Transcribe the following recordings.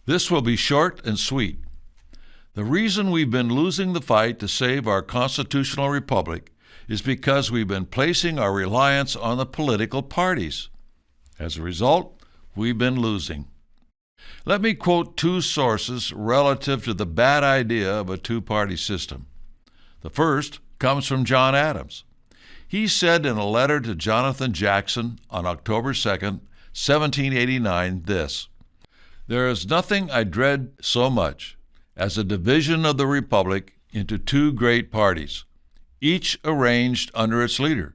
This will be short and sweet. The reason we've been losing the fight to save our constitutional republic is because we've been placing our reliance on the political parties. As a result, we've been losing. Let me quote two sources relative to the bad idea of a two-party system. The first comes from John Adams. He said in a letter to Jonathan Jackson on October 2nd, 1789, this: "There is nothing I dread so much as a division of the republic into two great parties, each arranged under its leader,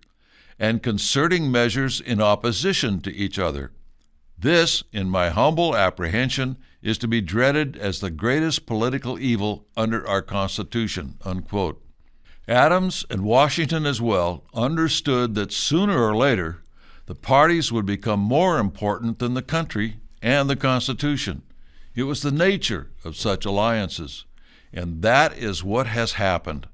and concerting measures in opposition to each other. This, in my humble apprehension, is to be dreaded as the greatest political evil under our Constitution." Unquote. Adams, and Washington as well, understood that sooner or later the parties would become more important than the country and the Constitution. It was the nature of such alliances, and that is what has happened.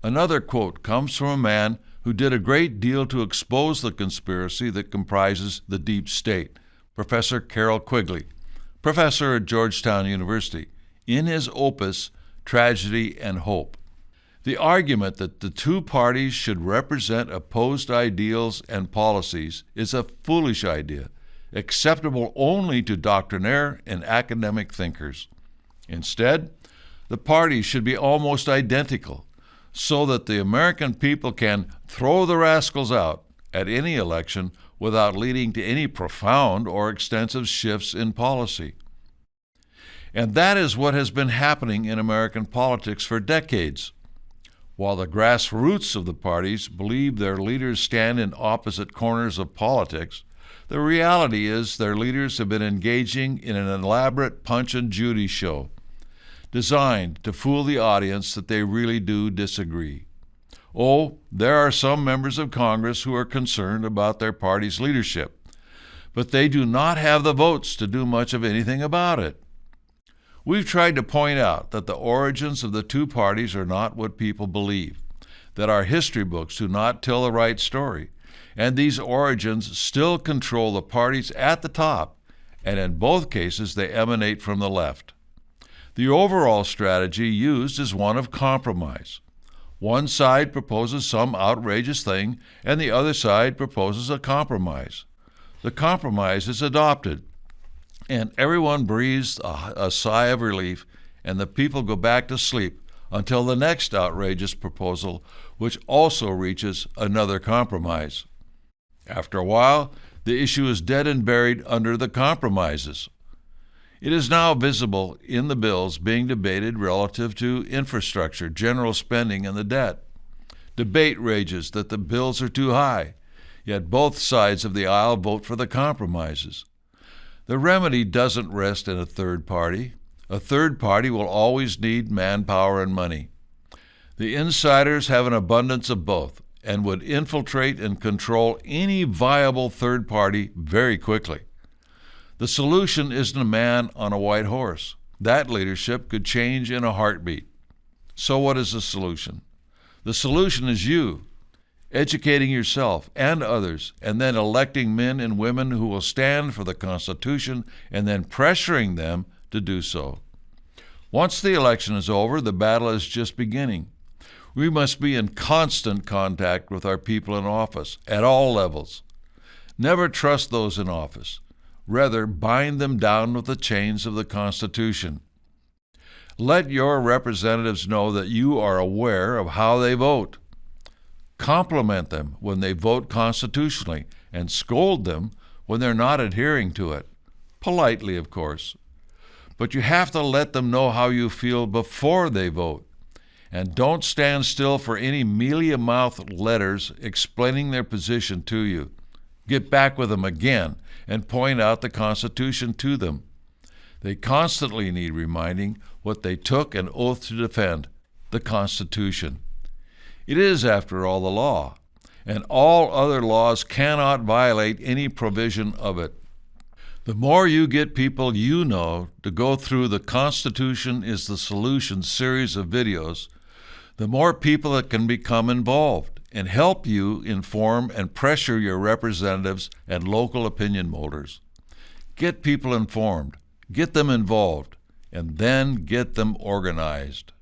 Another quote comes from a man who did a great deal to expose the conspiracy that comprises the deep state, Professor Carroll Quigley, professor at Georgetown University, in his opus, Tragedy and Hope. The argument that the two parties should represent opposed ideals and policies is a foolish idea, acceptable only to doctrinaire and academic thinkers. Instead, the parties should be almost identical, so that the American people can throw the rascals out at any election without leading to any profound or extensive shifts in policy. And that is what has been happening in American politics for decades. While the grassroots of the parties believe their leaders stand in opposite corners of politics, the reality is their leaders have been engaging in an elaborate Punch and Judy show, designed to fool the audience that they really do disagree. Oh, there are some members of Congress who are concerned about their party's leadership, but they do not have the votes to do much of anything about it. We've tried to point out that the origins of the two parties are not what people believe, that our history books do not tell the right story, and these origins still control the parties at the top, and in both cases they emanate from the left. The overall strategy used is one of compromise. One side proposes some outrageous thing, and the other side proposes a compromise. The compromise is adopted, and everyone breathes a sigh of relief, and the people go back to sleep until the next outrageous proposal, which also reaches another compromise. After a while, the issue is dead and buried under the compromises. It is now visible in the bills being debated relative to infrastructure, general spending, and the debt. Debate rages that the bills are too high, yet both sides of the aisle vote for the compromises. The remedy doesn't rest in a third party. A third party will always need manpower and money. The insiders have an abundance of both and would infiltrate and control any viable third party very quickly. The solution isn't a man on a white horse. That leadership could change in a heartbeat. So what is the solution? The solution is you, educating yourself and others, and then electing men and women who will stand for the Constitution and then pressuring them to do so. Once the election is over, the battle is just beginning. We must be in constant contact with our people in office at all levels. Never trust those in office. Rather, bind them down with the chains of the Constitution. Let your representatives know that you are aware of how they vote. Compliment them when they vote constitutionally and scold them when they're not adhering to it. Politely, of course. But you have to let them know how you feel before they vote. And don't stand still for any mealy-mouthed letters explaining their position to you. Get back with them again and point out the Constitution to them. They constantly need reminding what they took an oath to defend, the Constitution. It is, after all, the law, and all other laws cannot violate any provision of it. The more you get people you know to go through the Constitution is the Solution series of videos, the more people that can become involved and help you inform and pressure your representatives and local opinion molders. Get people informed, Get them involved, and then get them organized.